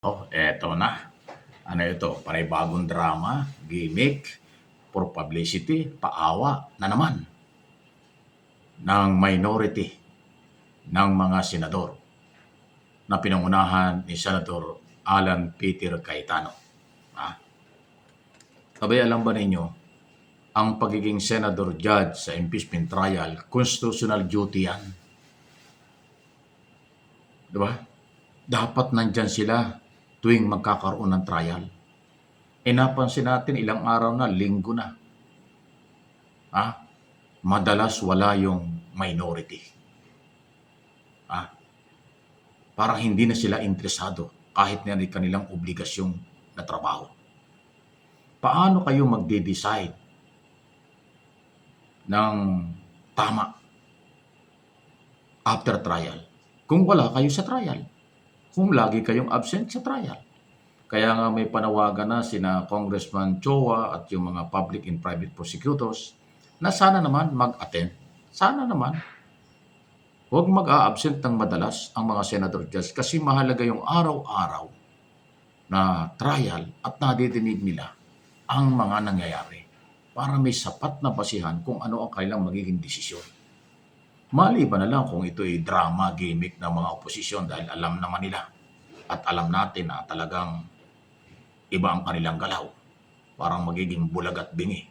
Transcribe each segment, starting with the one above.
Oh, eto na. Ano ito? Panibagong drama, gimmick, for publicity, paawa na naman ng minority ng mga senador na pinangunahan ni Senator Alan Peter Cayetano. Ah, Sabay alam ba ninyo, ang pagiging senador judge sa impeachment trial, constitutional duty yan. Di ba? Dapat nandyan sila tuwing magkakaroon ng trial. Napansin natin ilang araw na, linggo na. Madalas wala yung minority. Parang hindi na sila interesado kahit na kanilang obligasyong na trabaho. Paano kayo magde-decide ng tama after trial kung wala kayo sa trial? Kung lagi kayong absent sa trial. Kaya nga may panawagan na sina Congressman Chowa at yung mga public and private prosecutors na sana naman mag-attend. Sana naman. Huwag mag-a-absent ng madalas ang mga senador judge kasi mahalaga yung araw-araw na trial at nadidinig nila ang mga nangyayari para may sapat na basihan kung ano ang kailang magiging desisyon. Maliban na lang kung ito ay drama, gimmick ng mga oposisyon dahil alam naman nila at alam natin na talagang iba ang kanilang galaw. Parang magiging bulag at bingi.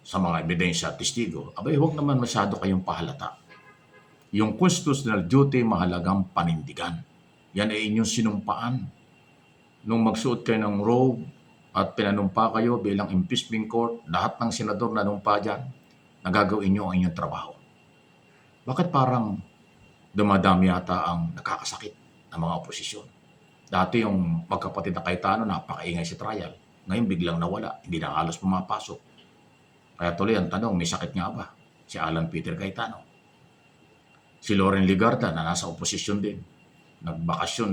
Sa mga ebidensya at testigo, abay huwag naman masyado kayong pahalata. Yung constitutional duty mahalagang panindigan. Yan ay inyong sinumpaan. Nung magsuot kayo ng robe at pinanumpa kayo bilang impeachment court, lahat ng senador na numpa dyan, nagagawin nyo ang inyong trabaho. Bakit parang dumadami yata ang nakakasakit ng mga oposisyon? Dati yung magkapatid na Cayetano, napakaingay sa trial. Ngayon biglang nawala, hindi na halos pumapasok. Kaya tuloy ang tanong, may sakit nga ba si Alan Peter Cayetano? Si Loren Legarda na nasa oposisyon din. Nagbakasyon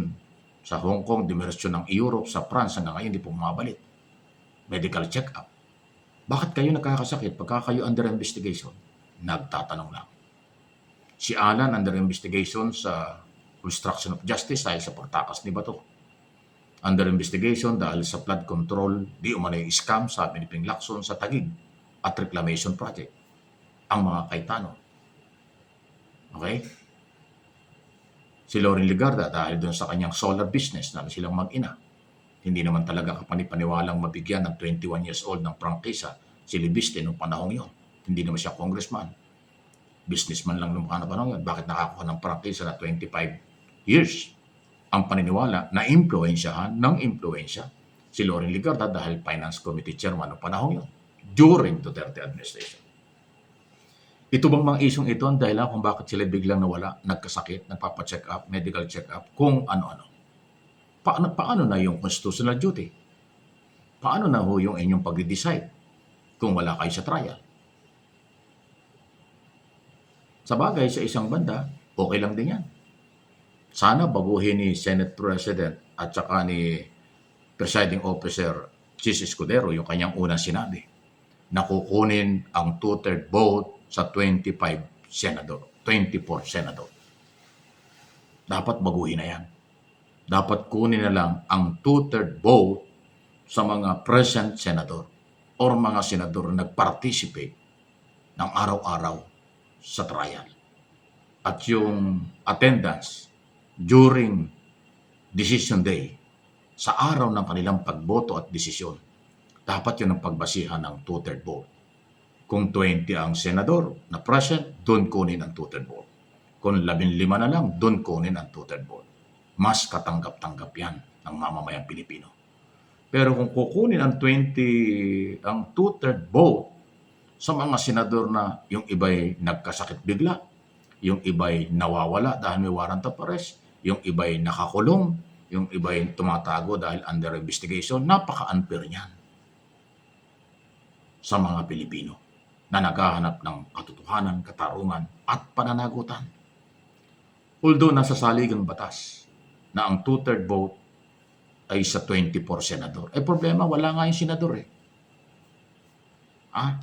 sa Hong Kong, dimersyon ng Europe, sa France, hanggang ngayon hindi po bumabalik. Medical check-up. Bakit kayo nakakasakit pagka kayo under investigation? Nagtatanong lang. Si Alan under investigation sa obstruction of justice dahil sa pagtakas ni Bato. Under investigation dahil sa flood control, di umano'y scam, sabi ni Ping Lacson, sa Taguig at reclamation project. Ang mga Cayetano. Okay? Si Loren Legarda dahil doon sa kanyang solar business na silang mag-ina. Hindi naman talaga kapanipaniwalang mabigyan ng 21 years old ng prangkisa si Libiste noong panahong yon. Hindi naman siya congressman. Businessman lang noong panahong yon. Bakit nakakuha ng prangkisa na 25 years? Ang paniniwala na impluensyahan ng impluensya si Loren Legarda dahil Finance Committee Chairman noong panahong yon during Duterte administration. Ito bang mga isyong ito ang dahilan kung bakit sila biglang nawala, nagkasakit, nagpapacheck up, medical check up, kung ano-ano? Paano na yung constitutional duty? Paano na ho yung inyong pag-decide kung wala kayo sa trial? Sa bagay, sa isang banda, okay lang din yan. Sana baguhin ni Senate President at saka ni Presiding Officer Chis Escudero yung kanyang unang sinabi na kukunin ang 2/3 vote sa 24 senador. Dapat baguhin na yan. Dapat kunin na lang ang 2/3 vote sa mga present senador or mga senador na nag-participate ng araw-araw sa trial. At yung attendance during decision day, sa araw ng kanilang pagboto at desisyon, dapat yun ang pagbasihan ng 2/3 vote. Kung 20 ang senador na present, doon kunin ang 2/3 vote. Kung 15 na lang, doon kunin ang 2/3 vote. Mas katanggap-tanggap yan ng mamamayang Pilipino. Pero kung kukunin ang 2/3 vote sa mga senador na yung iba'y nagkasakit bigla, yung iba'y nawawala dahil may warrant of arrest, yung iba'y nakakulong, yung iba'y tumatago dahil under investigation, napaka-unfair niyan sa mga Pilipino na naghahanap ng katotohanan, katarungan at pananagutan. Although nasa saligang batas na ang 2/3 vote ay sa 24 senador. Problema, wala nga yung senador eh.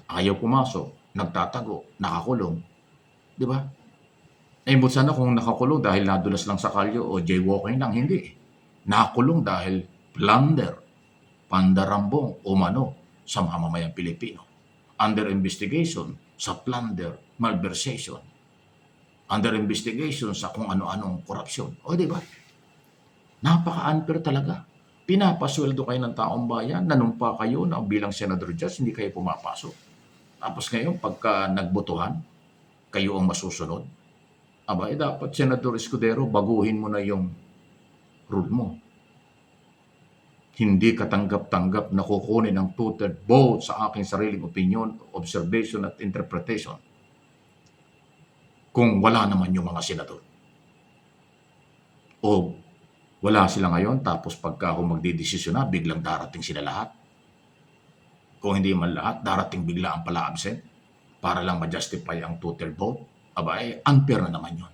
Ayaw pumasok, nagtatago, nakakulong. Di ba? But sana kung nakakulong dahil nadulas lang sa kalye o jaywalking lang, hindi. Nakakulong dahil plunder, pandarambong, umano sa mamamayang Pilipino. Under investigation sa plunder, malversation. Under investigation sa kung ano-anong korupsyon. O di ba? Napaka-unfair talaga. Pinapasweldo kayo ng taong bayan, nanumpa kayo na bilang senador judge, hindi kayo pumapasok. Tapos ngayon, pagka nagbotohan, kayo ang masusunod. Aba, dapat Senador Escudero, baguhin mo na yung rule mo. Hindi katanggap-tanggap na kukunin ang two-third vote sa aking sariling opinion, observation at interpretation kung wala naman yung mga senador. O wala sila ngayon, tapos pagka ako magdidesisyon na, biglang darating sila lahat. Kung hindi man lahat, darating bigla ang pala absent para lang ma-justify ang two-third vote. Aba, unfair na naman yun.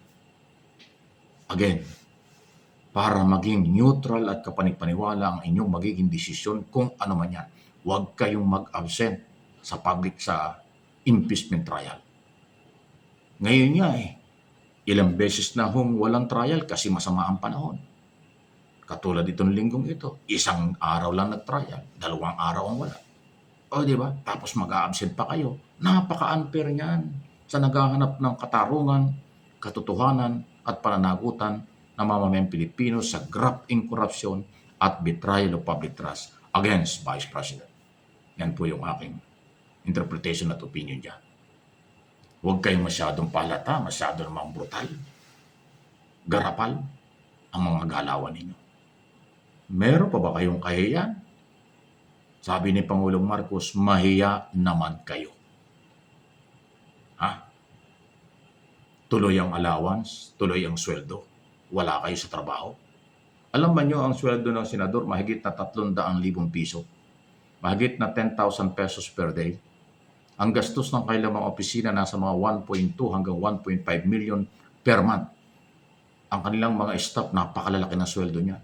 Again, para maging neutral at kapanipaniwala ang inyong magiging desisyon kung ano man yan. Huwag kayong mag-absent sa impeachment trial. Ngayon nga ilang beses na walang trial kasi masama ang panahon. Katulad itong linggong ito, isang araw lang nag-trial, 2 araw ang wala. O di ba? Tapos mag-a-absent pa kayo. Napaka-unfair niyan sa naghahanap ng katarungan, katotohanan at pananagutan ng mamamayang Pilipino sa graft in corruption at betrayal of public trust against Vice President. Yan po yung aking interpretation at opinion dyan. Huwag kayong masyadong palata, masyado namang brutal, garapal ang mga galawan ninyo. Meron pa ba kayong kahiyan? Sabi ni Pangulong Marcos, mahiya naman kayo. Tuloy ang allowance, tuloy ang sweldo. Wala kayo sa trabaho. Alam ba nyo ang sweldo ng senador mahigit na 300,000 piso? Mahigit na 10,000 pesos per day. Ang gastos ng kailang mga opisina nasa mga 1.2 hanggang 1.5 million per month. Ang kanilang mga staff, napakalalaki ng sweldo niya.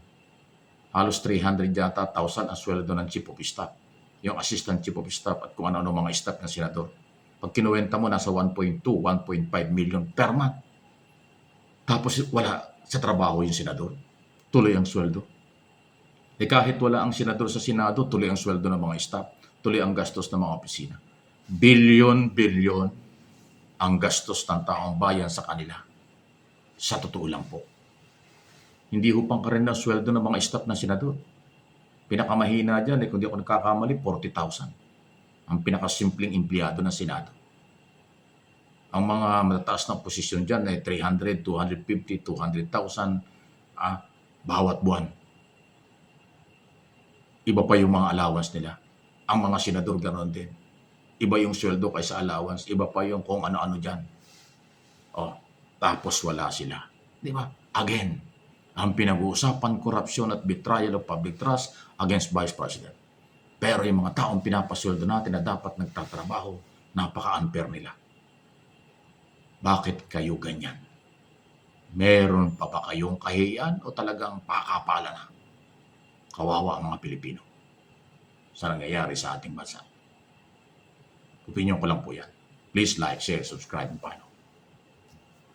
Halos 300 yata, 1,000 ang sweldo ng chief of staff. Yung assistant chief of staff at kung ano-ano mga staff ng senador. Pag kinuwenta mo, nasa 1.2, 1.5 million per month. Tapos wala sa trabaho yung senador. Tuloy ang sweldo. Kahit wala ang senador sa Senado, tuloy ang sweldo ng mga staff. Tuloy ang gastos ng mga opisina. Bilyon-bilyon ang gastos ng taong bayan sa kanila. Sa totoo lang po. Hindi hupang ka rin na sweldo ng mga staff ng senador. Pinakamahina dyan, kung di ako nagkakamali, 40,000. Ang pinakasimpleng empleyado ng Senado. Ang mga matataas na posisyon dyan ay 300, 250, 200,000 bawat buwan. Iba pa yung mga allowance nila. Ang mga senador ganoon din. Iba yung sweldo kaysa allowance. Iba pa yung kung ano-ano dyan. Tapos wala sila. Di ba? Again, ang pinag-uusapan, korupsyon at betrayal of public trust against Vice President. Pero yung mga taong pinapasweldo natin na dapat nagtatrabaho, napaka-unfair nila. Bakit kayo ganyan? Meron pa ba kayong kahiyan o talagang pakapala na? Kawawa ang mga Pilipino sa nangyayari sa ating bansa. Opinion ko lang po yan. Please like, share, subscribe, and follow.